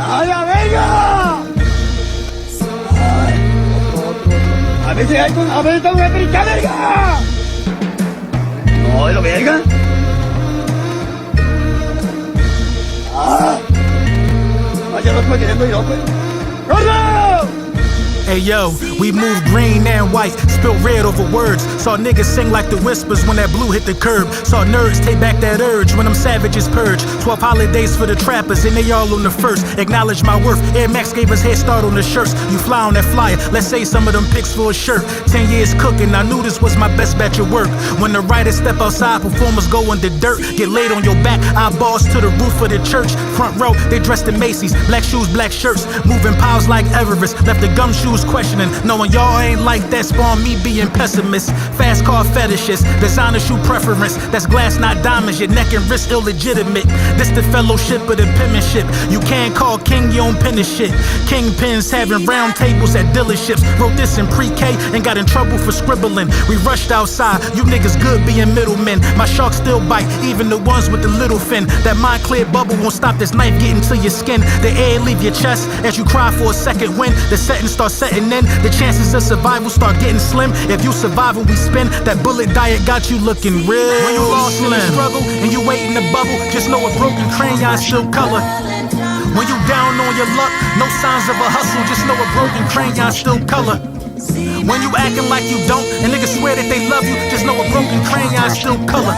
¡A la verga! A veces hay con... A ver, está una perica, verga. No, de lo verga. Vaya, no estoy queriendo yo, pues. ¡Corre! Hey yo, we moved green and white, spilled red over words. Saw niggas sing like the whispers when that blue hit the curb. Saw nerds take back that urge when them savages purge. 12 holidays for the trappers and they all on the first. Acknowledge my worth, Air Max gave us head start on the shirts. You fly on that flyer, let's say some of them pics for a shirt. 10 years cooking, I knew this was my best batch of work. When the writers step outside, performers go in the dirt. Get laid on your back, eyeballs to the roof of the church. Front row, they dressed in Macy's, black shoes, black shirts. Moving piles like Everest, left the gumshoes questioning, knowing y'all ain't like that spawn me being pessimist. Fast car fetishes, designer shoe preference. That's glass, not diamonds. Your neck and wrist illegitimate. This the fellowship of the penmanship. You can't call king, you don't pen the shit. Kingpins having round tables at dealerships. Wrote this in pre-K and got in trouble for scribbling. We rushed outside, you niggas good being middlemen. My sharks still bite, even the ones with the little fin. That mind clear bubble won't stop this knife getting to your skin. The air leave your chest as you cry for a second wind. The setting starts setting in, the chances of survival start getting slim. If you survive when we spin, that bullet diet got you looking real. When you lost in the struggle and you wait in the bubble, just know a broken crayon still color. When you down on your luck, no signs of a hustle, just know a broken crayon still color. When you acting like you don't, and niggas swear that they love you, just know a broken crayon still color.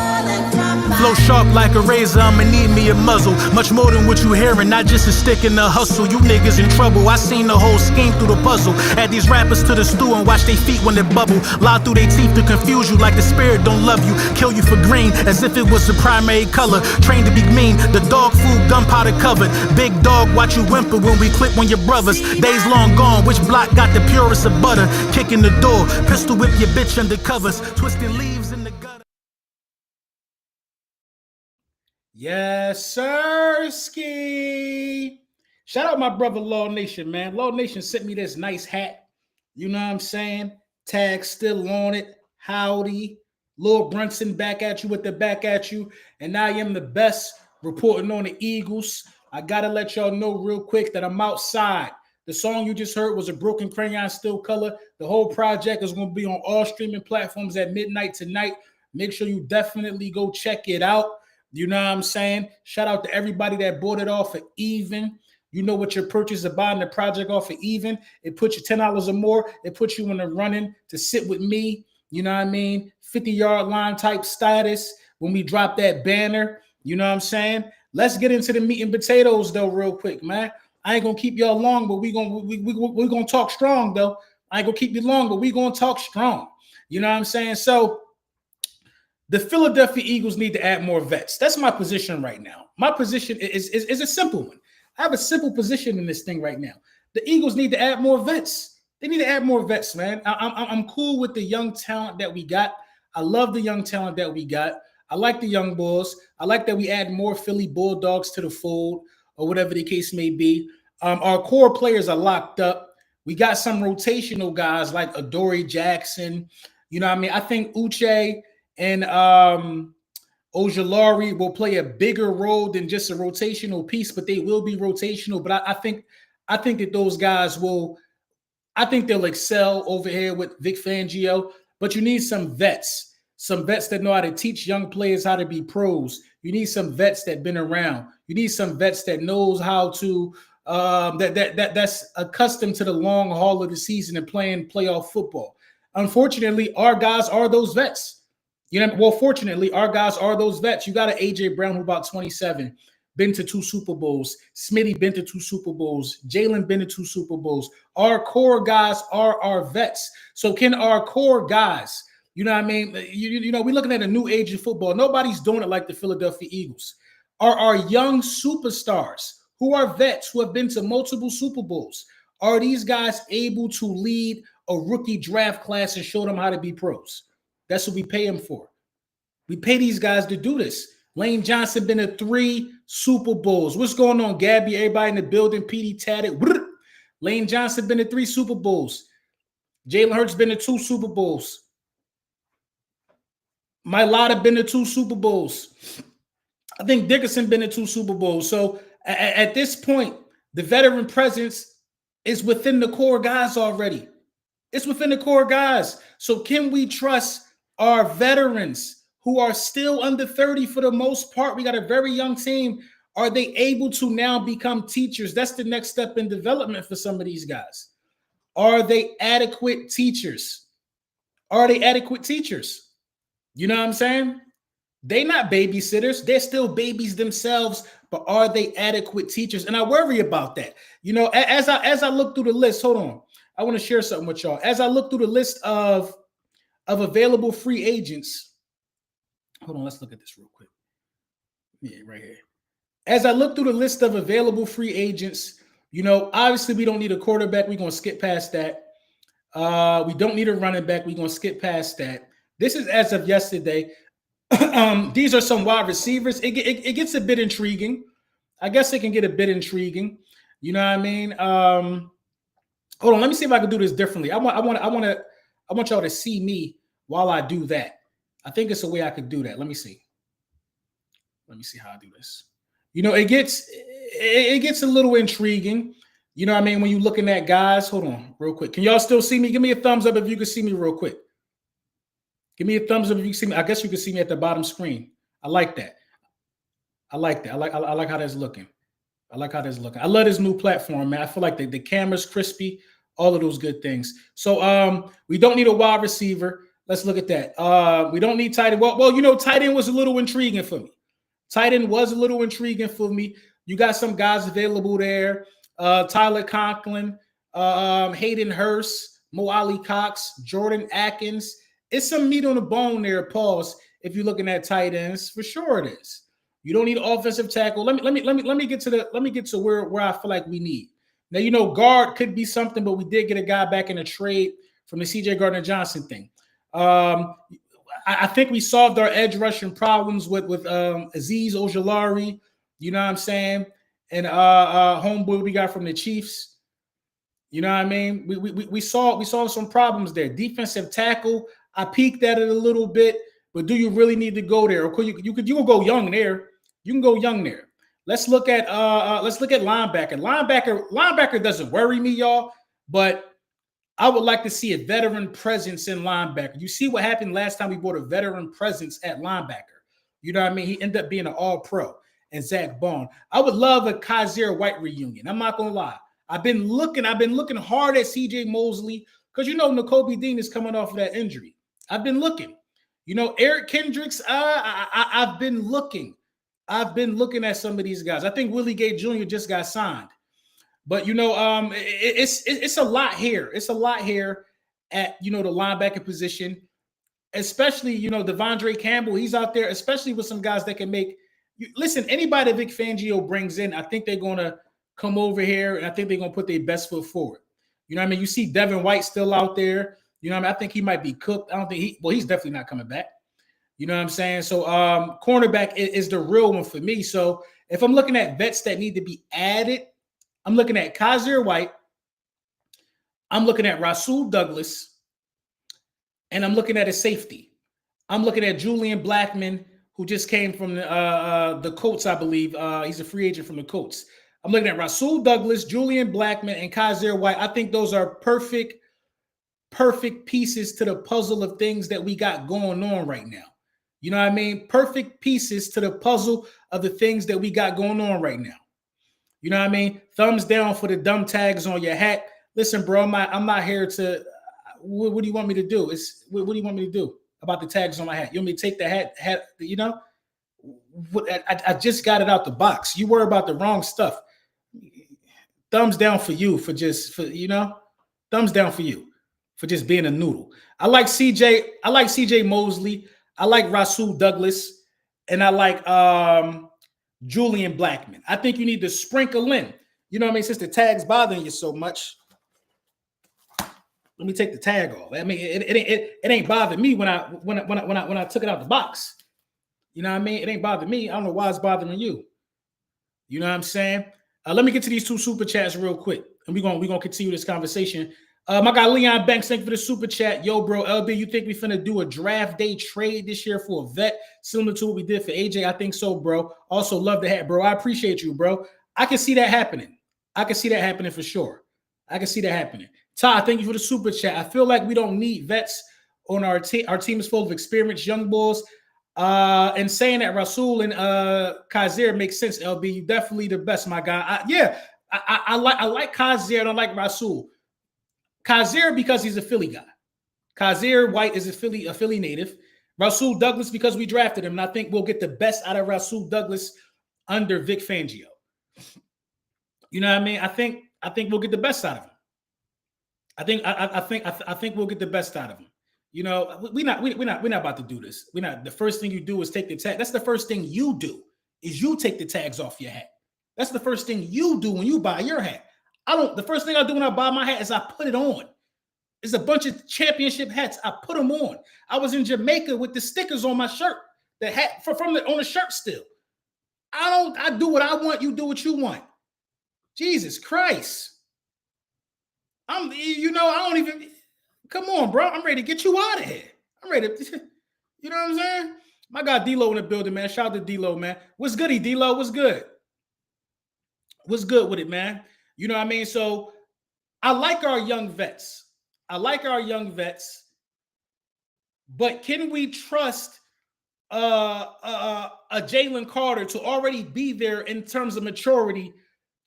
Flow sharp like a razor, I'ma need me a muzzle. Much more than what you hearing, not just a stick in the hustle. You niggas in trouble, I seen the whole scheme through the puzzle. Add these rappers to the stew and watch they feet when they bubble. Lie through their teeth to confuse you like the spirit don't love you. Kill you for green, as if it was the primary color. Trained to be mean, the dog food gunpowder covered. Big dog, watch you whimper when we clip on your brothers. Days long gone, which block got the purest of butter? Kicking the door, pistol whip your bitch under covers. Twisting leaves in the gutter. Yes, sir, ski. Shout out my brother Law Nation, man. Law Nation sent me this nice hat. You know what I'm saying? Tag still on it. Howdy. Lil Brunson back at you with the back at you. And I am the best reporting on the Eagles. I got to let y'all know real quick that I'm outside. The song you just heard was A Broken Crayon Still Color. The whole project is going to be on all streaming platforms at midnight tonight. Make sure you definitely go check it out. You know what I'm saying? Shout out to everybody that bought it off of even. You know what your purchase of buying the project off of even. It puts you $10 or more. It puts you in the running to sit with me. You know what I mean? 50-yard line type status when we drop that banner. You know what I'm saying? Let's get into the meat and potatoes though real quick, man. I ain't gonna keep y'all long, but we're gonna talk strong though. I ain't gonna keep you long, but we're gonna talk strong. You know what I'm saying? So the Philadelphia Eagles need to add more vets. That's my position right now. My position is a simple one. I have a simple position in this thing right now. The Eagles need to add more vets. They need to add more vets, man. I'm cool with the young talent that we got. I love the young talent that we got. I like the young bulls. I like that we add more Philly Bulldogs to the fold or whatever the case may be. Our core players are locked up. We got some rotational guys like Adoree Jackson. You know what I mean? I think Uche and Ojulari will play a bigger role than just a rotational piece, but they will be rotational. But I think that those guys will, I think they'll excel over here with Vic Fangio. But you need some vets that know how to teach young players how to be pros. You need some vets that been around. You need some vets that knows how to that's accustomed to the long haul of the season and playing playoff football. Unfortunately, our guys are those vets. You know, well, fortunately, our guys are those vets. You got an AJ Brown who about 27, been to 2 Super Bowls. Smitty been to 2 Super Bowls. Jalen been to 2 Super Bowls. Our core guys are our vets. So can our core guys, you know what I mean? You know, we're looking at a new age of football. Nobody's doing it like the Philadelphia Eagles. Are our young superstars who are vets who have been to multiple Super Bowls, are these guys able to lead a rookie draft class and show them how to be pros? That's what we pay them for. We pay these guys to do this. Lane Johnson been to 3 Super Bowls. What's going on, Gabby? Everybody in the building, PD tatted. Lane Johnson been to 3 Super Bowls. Jalen Hurts been to 2 Super Bowls. Mailata been to 2 Super Bowls. I think Dickerson been to 2 Super Bowls. So at this point, The veteran presence is within the core guys already. It's within the core guys. So can we trust our veterans who are still under 30 for the most part? We got a very young team. Are they able to now become teachers? That's the next step in development for some of these guys. Are they adequate teachers? Are they adequate teachers? You know what I'm saying? They're not babysitters. They're still babies themselves, but are they adequate teachers? And I worry about that. You know, as I look through the list, hold on. I want to share something with y'all. As I look through the list of available free agents, hold on, let's look at this real quick. Yeah, right here. As I look through the list of available free agents, you know, obviously we don't need a quarterback. We're going to skip past that. We don't need a running back. We're going to skip past that. This is as of yesterday. These are some wide receivers. It gets a bit intriguing. I guess it can get a bit intriguing. You know what I mean? Hold on. Let me see if I can do this differently. I want y'all to see me while I do that. I think it's a way I could do that. Let me see. Let me see how I do this. You know, it gets a little intriguing. You know what I mean? When you're looking at guys, hold on real quick. Can y'all still see me? Give me a thumbs up if you can see me real quick. Give me a thumbs up if you can see me. I guess you can see me at the bottom screen. I like that. I like that. I like how that's looking. I like how that's looking. I love this new platform, man. I feel like the camera's crispy, all of those good things. So we don't need a wide receiver. Let's look at that. We don't need tight end. Well, you know, tight end was a little intriguing for me. Tight end was a little intriguing for me. You got some guys available there. Tyler Conklin, Hayden Hurst, Mo Ali Cox, Jordan Atkins. It's some meat on the bone there, pause. If you're looking at tight ends, for sure it is. You don't need offensive tackle. Let me get to where I feel like we need. Now, you know, guard could be something, but we did get a guy back in a trade from the CJ Gardner-Johnson thing. I think we solved our edge rushing problems with Azeez Ojulari, you know what I'm saying? And homeboy we got from the Chiefs. You know what I mean? We saw some problems there. Defensive tackle, I peeked at it a little bit, but do you really need to go there? Or you can go young there. You can go young there. Let's look at linebacker. Linebacker doesn't worry me, y'all, but I would like to see a veteran presence in linebacker. You see what happened last time we bought a veteran presence at linebacker. You know what I mean? He ended up being an all-pro. And Zach Bond. I would love a Kaiser White reunion. I'm not gonna lie. I've been looking hard at CJ Mosley because you know Nakobe Dean is coming off of that injury. I've been looking. You know, Eric Kendricks, I've been looking. I've been looking at some of these guys. I think Willie Gay Jr. just got signed. But you know, it's a lot here. It's a lot here at, you know, the linebacker position, especially, you know, Devondre Campbell. He's out there, especially with some guys that can make. Listen, anybody Vic Fangio brings in, I think they're going to come over here, and I think they're going to put their best foot forward. You know what I mean? You see Devin White still out there. You know what I mean? I think he might be cooked. I don't think he's definitely not coming back. You know what I'm saying? So cornerback is the real one for me. So if I'm looking at vets that need to be added, I'm looking at Kaiser White. I'm looking at Rasul Douglas. And I'm looking at a safety. I'm looking at Julian Blackmon, who just came from the Colts, I believe. He's a free agent from the Colts. I'm looking at Rasul Douglas, Julian Blackmon, and Kaiser White. I think those are perfect pieces to the puzzle of things that we got going on right now. You know what I mean? Perfect pieces to the puzzle of the things that we got going on right now. You know what I mean? Thumbs down for the dumb tags on your hat. Listen, bro, I'm not here to. What do you want me to do? What do you want me to do about the tags on my hat? You want me to take the hat? You know, I just got it out the box. You worry about the wrong stuff. Thumbs down for you thumbs down for you for just being a noodle. I like CJ Mosley. I like Rasul Douglas, and I like Julian Blackmon. I think you need to sprinkle in. You know what I mean? Since the tag's bothering you so much, let me take the tag off. I mean, it ain't bothered me when I took it out the box. You know what I mean? It ain't bothered me. I don't know why it's bothering you. You know what I'm saying? Let me get to these two super chats real quick, and we're gonna continue this conversation. My guy Leon Banks, thank you for the super chat. Yo, bro, LB, you think we finna do a draft day trade this year for a vet, similar to what we did for AJ? I think so, bro. Also, love the hat, bro. I appreciate you, bro. I can see that happening. I can see that happening for sure. I can see that happening. Todd, thank you for the super chat. I feel like we don't need vets on our team. Our team is full of experienced young bulls. And saying that Rasul and Kaiser makes sense, LB. You definitely the best, my guy. I like Kaiser and I like Rasul. Kaiser because he's a Philly guy. Kaiser White is a Philly native. Rasul Douglas because we drafted him, and I think we'll get the best out of Rasul Douglas under Vic Fangio. You know what I mean? I think we'll get the best out of him. I think we'll get the best out of him. You know, we're not about to do this. We're not. The first thing you do is take the tag. That's the first thing you do is you take the tags off your hat. That's the first thing you do when you buy your hat. The first thing I do when I buy my hat is I put it on. It's a bunch of championship hats. I put them on. I was in Jamaica with the stickers on my shirt. The hat on the shirt still. I do what I want. You do what you want. Jesus Christ. I don't even. Come on, bro. I'm ready to get you out of here. I'm ready to, you know what I'm saying? My guy D-Lo in the building, man. Shout out to D-Lo, man. What's goody, D-Lo? What's good? What's good with it, man? You know what I mean? So I like our young vets. But can we trust a Jalen Carter to already be there in terms of maturity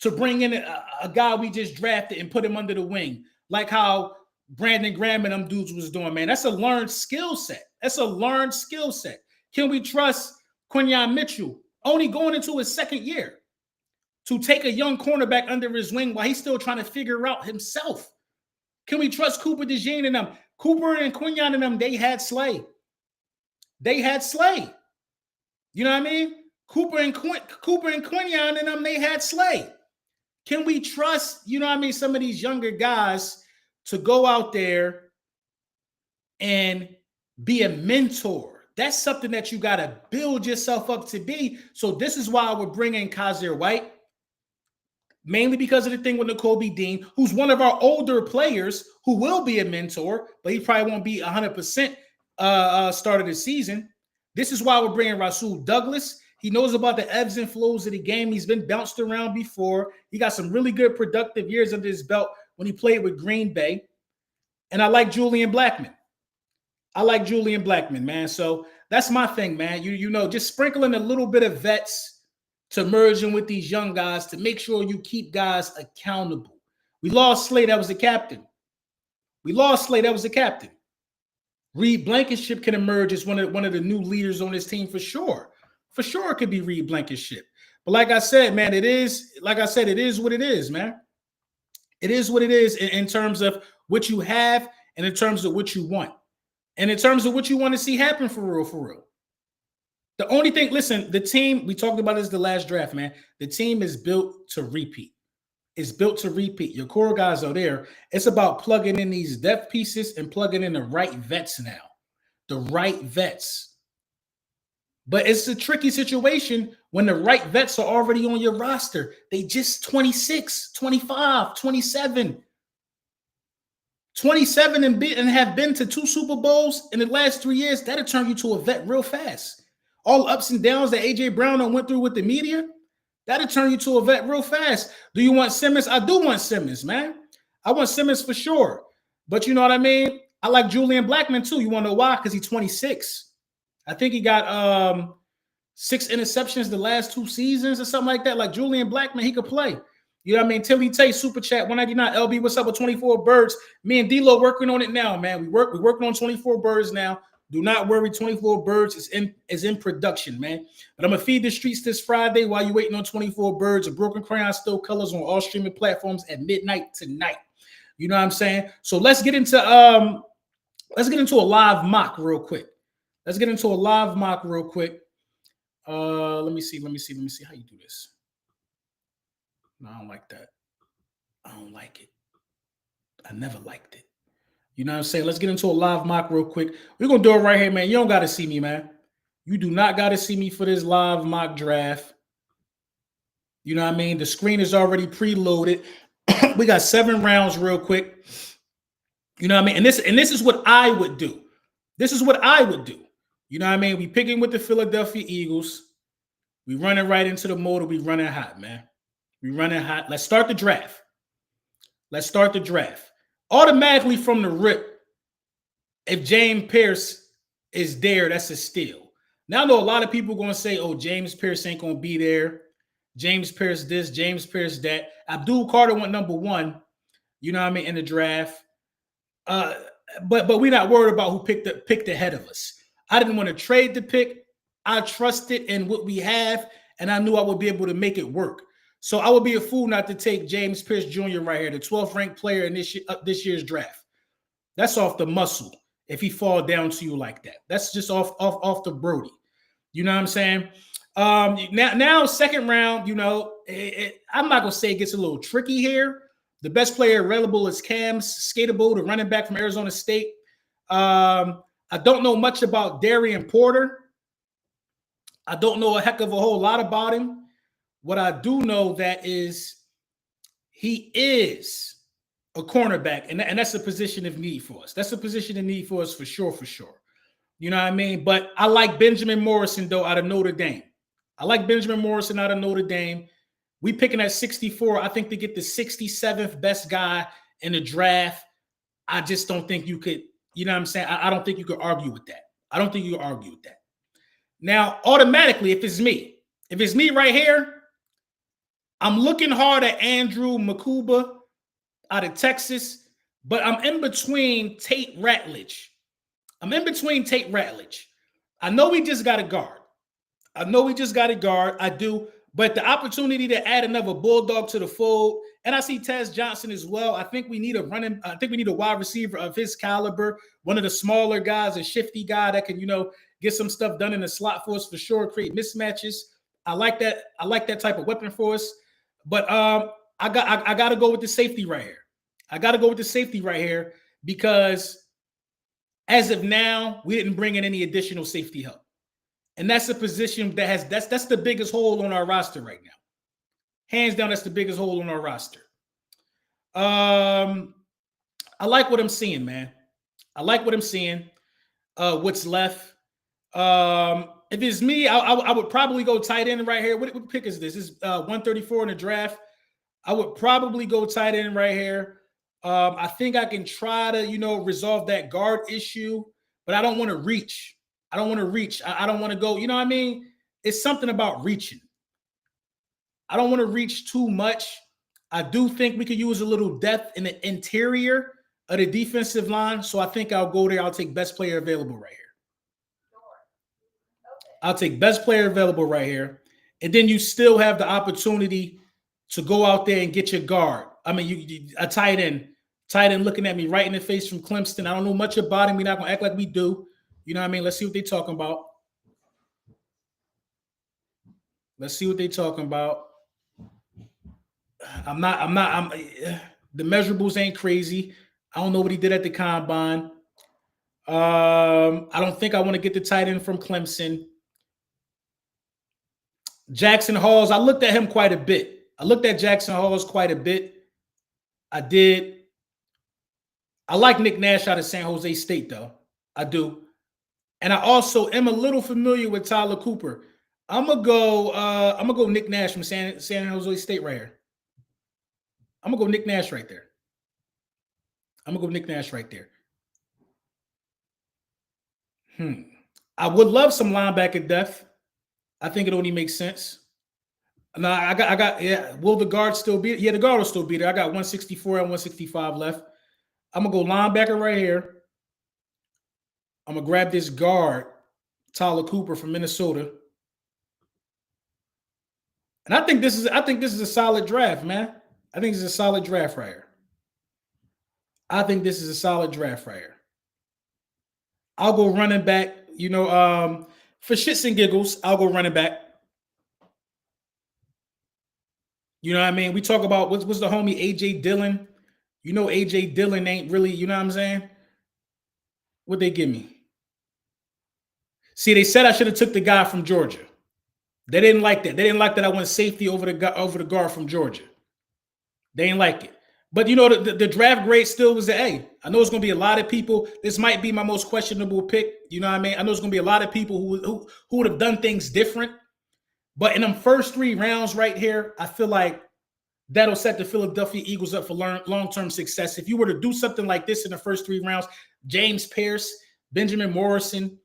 to bring in a guy we just drafted and put him under the wing? Like how Brandon Graham and them dudes was doing, man. That's a learned skill set. Can we trust Quinyon Mitchell, only going into his second year, to take a young cornerback under his wing while he's still trying to figure out himself? Can we trust Cooper DeJean and them? Cooper and Quinyon and them, they had Slay. You know what I mean? Cooper and Quinyon and them, they had Slay. Can we trust, you know what I mean, some of these younger guys to go out there and be a mentor? That's something that you got to build yourself up to be. So this is why we're bringing Kaiser White, mainly because of the thing with Nakobe Dean, who's one of our older players who will be a mentor, but he probably won't be 100% start of the season. This is why we're bringing Rasul Douglas. He knows about the ebbs and flows of the game. He's been bounced around before. He got some really good productive years under his belt when he played with Green Bay. And I like Julian Blackman. Man. So that's my thing, man. You know, just sprinkling a little bit of vets to merge in with these young guys to make sure you keep guys accountable. We lost Slay, that was the captain. Reed Blankenship can emerge as one of the new leaders on this team for sure. For sure it could be Reed Blankenship. But like I said, man, it is what it is, man. It is what it is in terms of what you have and in terms of what you want. And in terms of what you want to see happen for real. The only thing, listen, the team, we talked about this the last draft, man. The team is built to repeat. Your core guys are there. It's about plugging in these depth pieces and plugging in the right vets now. But it's a tricky situation when the right vets are already on your roster. They just 26, 25, 27. 27 and have been to 2 Super Bowls in the last 3 years. That'll turn you to a vet real fast. All ups and downs that A.J. Brown went through with the media, that'll turn you to a vet real fast. Do you want Simmons? I do want Simmons, man. I want Simmons for sure. But you know what I mean? I like Julian Blackman too. You want to know why? Because he's 26. I think he got 6 interceptions the last 2 seasons or something like that. Like Julian Blackman, he could play. You know what I mean? Tilly Tate, Super Chat, 199. LB, what's up with 24 birds? Me and D-Lo working on it now, man. We're working on 24 birds now. Do not worry, 24 birds is in production, man. But I'm going to feed the streets this Friday while you're waiting on 24 birds. A Broken Crayon Still Colors on all streaming platforms at midnight tonight. You know what I'm saying? So let's get into a live mock real quick. Let me see how you do this. No, I don't like that. I don't like it. I never liked it. You know what I'm saying? Let's get into a live mock real quick. We're going to do it right here, man. You don't got to see me, man. You do not got to see me for this live mock draft. You know what I mean? The screen is already preloaded. We got 7 rounds real quick. You know what I mean? And this is what I would do. You know what I mean? We picking with the Philadelphia Eagles. We running right into the motor. We running hot, man. We running hot. Let's start the draft. Let's start the draft. Automatically from the rip, if James Pierce is there, that's a steal. Now I know a lot of people going to say, oh, James Pierce ain't going to be there. James Pierce this, James Pierce that. Abdul Carter went number 1, you know what I mean, in the draft. But we're not worried about who picked ahead of us. I didn't want to trade the pick. I trusted in what we have, and I knew I would be able to make it work. So I would be a fool not to take James Pierce Jr. right here, the 12th ranked player in this year's draft. That's off the muscle. If he fall down to you like that, that's just off the Brody. You know what I'm saying? Now second round, you know, I'm not gonna say it gets a little tricky here. The best player available is Cam Skatable, the running back from Arizona State. I don't know much about Darian Porter. I don't know a heck of a whole lot about him. What I do know that is he is a cornerback, and that's a position of need for us. That's a position of need for us for sure. You know what I mean? But I like Benjamin Morrison, though, out of Notre Dame. We picking at 64. I think to get the 67th best guy in the draft, I just don't think you could, you know what I'm saying? I don't think you could argue with that. Now, automatically, if it's me right here, I'm looking hard at Andrew Makuba out of Texas, but I'm in between Tate Ratledge. I know we just got a guard. I do. But the opportunity to add another Bulldog to the fold, and I see Tez Johnson as well. I think we need a wide receiver of his caliber, one of the smaller guys, a shifty guy that can, you know, get some stuff done in the slot for us for sure, create mismatches. I like that type of weapon for us. But I got to go with the safety right here. Because as of now, we didn't bring in any additional safety help. And that's a position that's the biggest hole on our roster right now. Hands down, that's the biggest hole on our roster. I like what I'm seeing, man. What's left. If it's me, I would probably go tight end right here. What pick is this? This is 134 in the draft. I would probably go tight end right here. I think I can try to, you know, resolve that guard issue, but I don't want to reach. I don't want to go, you know what I mean? It's something about reaching. I don't want to reach too much. I do think we could use a little depth in the interior of the defensive line. So I think I'll go there. I'll take best player available right here. And then you still have the opportunity to go out there and get your guard. I mean, a tight end looking at me right in the face from Clemson. I don't know much about him. We're not going to act like we do. You know what I mean? Let's see what they're talking about. The measurables ain't crazy. I don't know what he did at the combine. I don't think I want to get the tight end from Clemson. Jackson Halls, I looked at him quite a bit. I did. I like Nick Nash out of San Jose State, though. I do. And I also am a little familiar with Tyler Cooper. I'm gonna go Nick Nash from San Jose State right here. I'm gonna go Nick Nash right there. I would love some linebacker depth. I think it only makes sense. No, I got. Will the guard still be? Yeah, the guard will still be there. I got 164 and 165 left. I'm gonna go linebacker right here. I'm gonna grab this guard, Tyler Cooper from Minnesota. And I think this is a solid draft, man. I think this is a solid draft right here. I'll go running back. You know, for shits and giggles, I'll go running back. You know what I mean? We talk about what's the homie AJ Dillon. You know, AJ Dillon ain't really, you know what I'm saying? What'd they give me? See, they said I should have took the guy from Georgia. They didn't like that. They didn't like that I went safety over the guard from Georgia. They didn't like it. But, you know, the draft grade still was an A. I know it's going to be a lot of people. This might be my most questionable pick. You know what I mean? I know it's going to be a lot of people who would have done things different. But in them first 3 rounds right here, I feel like that'll set the Philadelphia Eagles up for long-term success. If you were to do something like this in the first 3 rounds, James Pierce, Benjamin Morrison,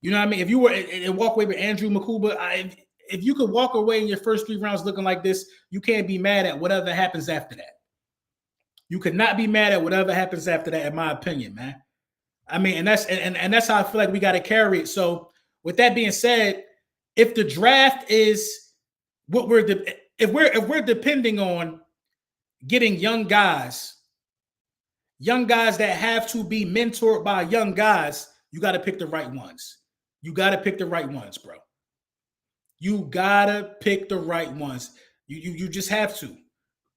you know what I mean? If you were and walk away with Andrew Makuba, if you could walk away in your first 3 rounds looking like this, you can't be mad at whatever happens after that. You could not be mad at whatever happens after that, in my opinion, man. I mean, and that's how I feel like we got to carry it. So with that being said, if the draft is what if we're depending on getting young guys that have to be mentored by young guys, you got to pick the right ones. You got to pick the right ones, bro. You got to pick the right ones. You just have to.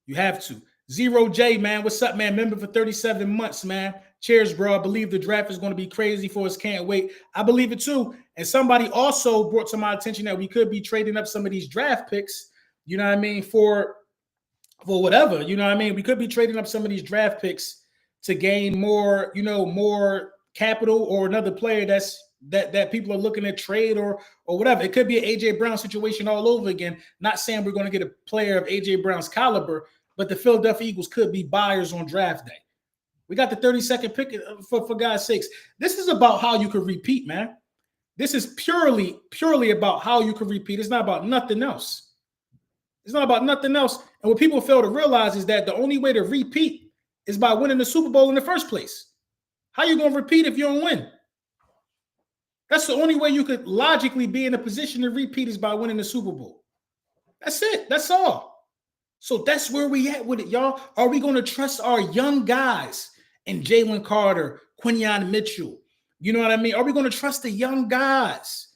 You have to. Zero J, man. What's up, man? Member for 37 months, man. Cheers, bro. I believe the draft is going to be crazy for us. Can't wait. I believe it too. And somebody also brought to my attention that we could be trading up some of these draft picks, you know what I mean, for whatever, you know what I mean? We could be trading up some of these draft picks to gain more, you know, more capital or another player that people are looking at trade or whatever. It could be an AJ Brown situation all over again. Not saying we're going to get a player of AJ Brown's caliber, but the Philadelphia Eagles could be buyers on draft day. We got the 32nd pick for God's sakes. This is about how you can repeat, man. This is purely about how you can repeat. It's not about nothing else. It's not about nothing else. And what people fail to realize is that the only way to repeat is by winning the Super Bowl in the first place. How you going to repeat if you don't win? That's the only way you could logically be in a position to repeat is by winning the Super Bowl. That's it. That's all. So that's where we at with it, y'all. Are we going to trust our young guys and Jalen Carter, Quinyon Mitchell? You know what I mean? Are we going to trust the young guys?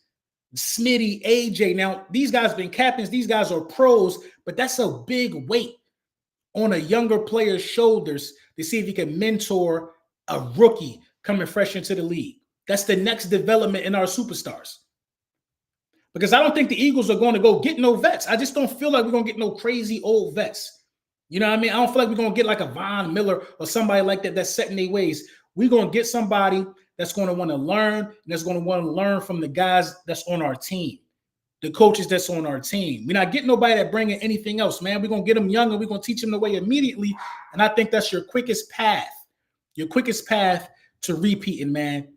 Smitty, AJ. Now, these guys have been captains. These guys are pros, but that's a big weight on a younger player's shoulders to see if he can mentor a rookie coming fresh into the league. That's the next development in our superstars. Because I don't think the Eagles are going to go get no vets. I just don't feel like we're going to get no crazy old vets. You know what I mean? I don't feel like we're going to get like a Von Miller or somebody like that that's set in their ways. We're going to get somebody that's going to want to learn, and that's going to want to learn from the guys that's on our team, the coaches that's on our team. We're not getting nobody that bringing anything else, man. We're going to get them young, and we're going to teach them the way immediately, and I think that's your quickest path. Your quickest path to repeating, man,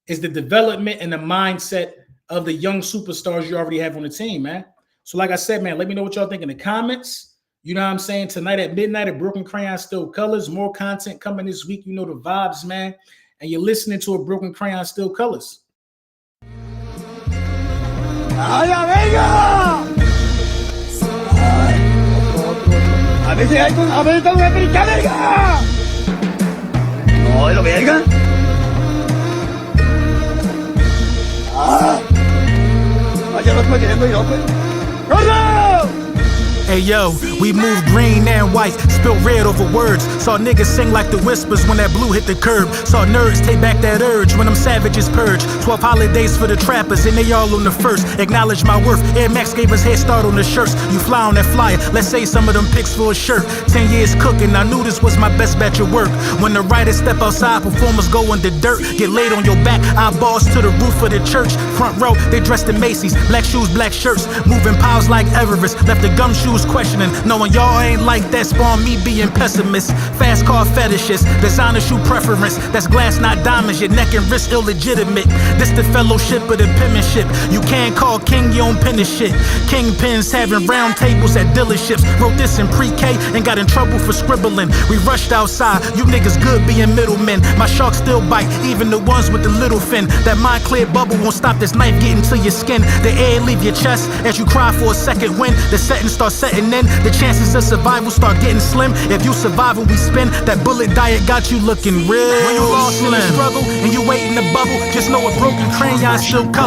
is the development and the mindset of the young superstars you already have on the team, man. So like I said, man, let me know what y'all think in the comments. You know what I'm saying? Tonight at midnight at Broken Crayon Still Colors. More content coming this week. You know the vibes, man. And you're listening to a Broken Crayon Still Colors. ¡Ay, la verga! A veces tengo que brincar, verga. No, lo verga. Vaya loco, queriendo ir, pues. ¡Corre! Hey yo, we moved green and white, spilled red over words. Saw niggas sing like the whispers when that blue hit the curb. Saw nerds take back that urge when them savages purge. 12 holidays for the trappers and they all on the first. Acknowledge my worth, Air Max gave us head start on the shirts. You fly on that flyer, let's say some of them pics for a shirt. 10 years cooking, I knew this was my best batch of work. When the writers step outside, performers go in the dirt. Get laid on your back, eyeballs to the roof of the church. Front row, they dressed in Macy's, black shoes, black shirts. Moving piles like Everest, left the gum shoes questioning, knowing y'all ain't like that, spawn me being pessimist. Fast car fetishes, designer shoe preference. That's glass, not diamonds, your neck and wrist illegitimate. This the fellowship of the penmanship. You can't call king, you don't pen this shit. Kingpins having round tables at dealerships. Wrote this in pre-K and got in trouble for scribbling. We rushed outside, you niggas good being middlemen. My sharks still bite, even the ones with the little fin. That mind clear bubble won't stop this knife getting to your skin. The air leave your chest as you cry for a second wind. The setting starts setting in, the chances of survival start getting slim. If you survive when we spin, that bullet diet got you looking real. When you lost in the struggle and you wait in the bubble, just know a broken crayon still color.